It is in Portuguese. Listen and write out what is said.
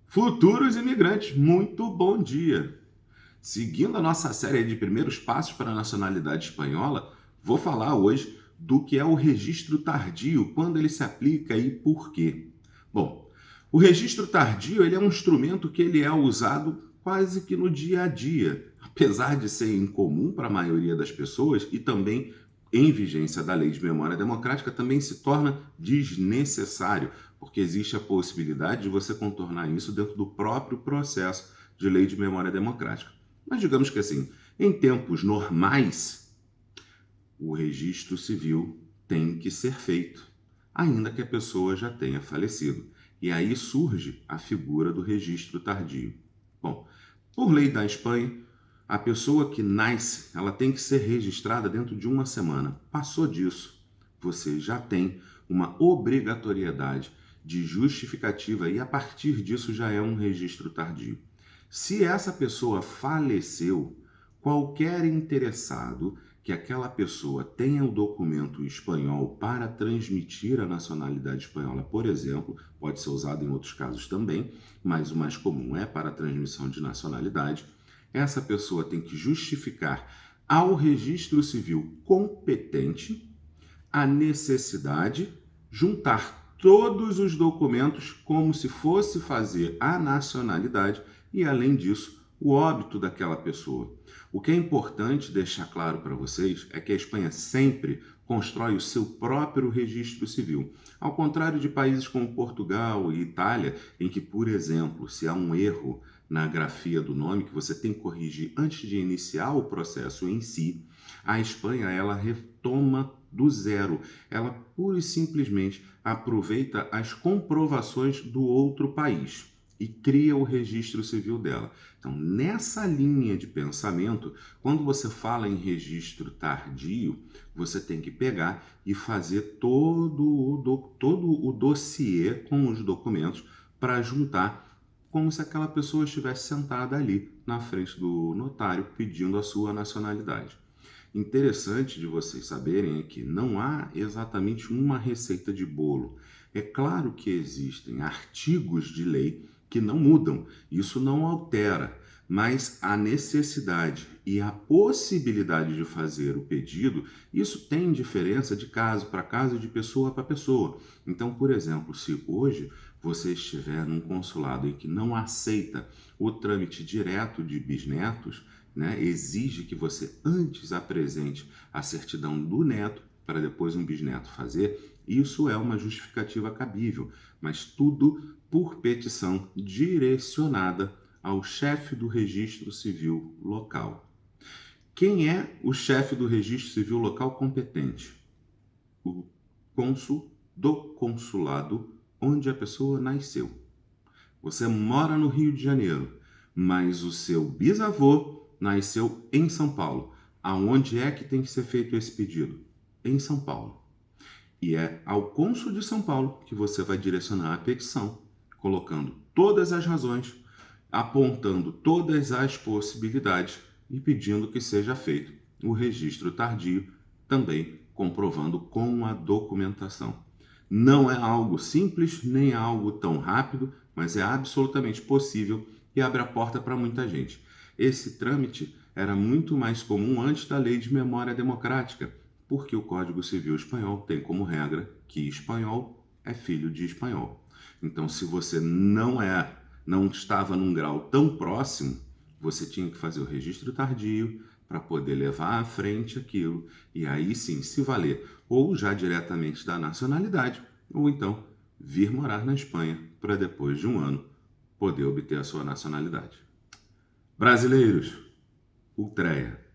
Futuros imigrantes, muito bom dia! Seguindo a nossa série de primeiros passos para a nacionalidade espanhola, vou falar hoje do que é o registro tardio, quando ele se aplica e por quê. Bom, o registro tardio ele é um instrumento que ele é usado quase que no dia a dia, apesar de ser incomum para a maioria das pessoas e também em vigência da Lei de Memória Democrática, também se torna desnecessário, porque existe a possibilidade de você contornar isso dentro do próprio processo de Lei de Memória Democrática. Mas digamos que assim, em tempos normais, o registro civil tem que ser feito, ainda que a pessoa já tenha falecido. E aí surge a figura do registro tardio. Bom, por lei da Espanha, a pessoa que nasce, ela tem que ser registrada dentro de uma semana. Passou disso, você já tem uma obrigatoriedade de justificativa e a partir disso já é um registro tardio. Se essa pessoa faleceu, qualquer interessado que aquela pessoa tenha o documento espanhol para transmitir a nacionalidade espanhola, por exemplo, pode ser usado em outros casos também, mas o mais comum é para a transmissão de nacionalidade, essa pessoa tem que justificar ao registro civil competente a necessidade, juntar todos os documentos como se fosse fazer a nacionalidade e, além disso, o óbito daquela pessoa. O que é importante deixar claro para vocês é que a Espanha sempre constrói o seu próprio registro civil. Ao contrário de países como Portugal e Itália, em que, por exemplo, se há um erro na grafia do nome que você tem que corrigir antes de iniciar o processo em si, a Espanha ela retoma do zero. Ela pura e simplesmente aproveita as comprovações do outro país e cria o registro civil dela. Então, nessa linha de pensamento, quando você fala em registro tardio, você tem que pegar e fazer todo o dossiê com os documentos para juntar como se aquela pessoa estivesse sentada ali na frente do notário pedindo a sua nacionalidade. Interessante de vocês saberem é que não há exatamente uma receita de bolo. É claro que existem artigos de lei que não mudam, isso não altera, mas a necessidade e a possibilidade de fazer o pedido, isso tem diferença de caso para caso, de pessoa para pessoa. Então, por exemplo, se hoje você estiver num consulado em que não aceita o trâmite direto de bisnetos, né, exige que você antes apresente a certidão do neto para depois um bisneto fazer, isso é uma justificativa cabível, mas tudo por petição direcionada ao chefe do registro civil local. Quem é o chefe do registro civil local competente? O cônsul do consulado onde a pessoa nasceu. Você mora no Rio de Janeiro, mas o seu bisavô nasceu em São Paulo. Aonde é que tem que ser feito esse pedido? Em São Paulo. E é ao cônsul de São Paulo que você vai direcionar a petição, colocando todas as razões, apontando todas as possibilidades e pedindo que seja feito o registro tardio, também comprovando com a documentação. Não é algo simples, nem é algo tão rápido, mas é absolutamente possível e abre a porta para muita gente. Esse trâmite era muito mais comum antes da Lei de Memória Democrática, porque o Código Civil Espanhol tem como regra que espanhol é filho de espanhol. Então, se você não estava num grau tão próximo, você tinha que fazer o registro tardio para poder levar à frente aquilo e aí sim se valer ou já diretamente da nacionalidade ou então vir morar na Espanha para depois de um ano poder obter a sua nacionalidade. Brasileiros, Ultreia.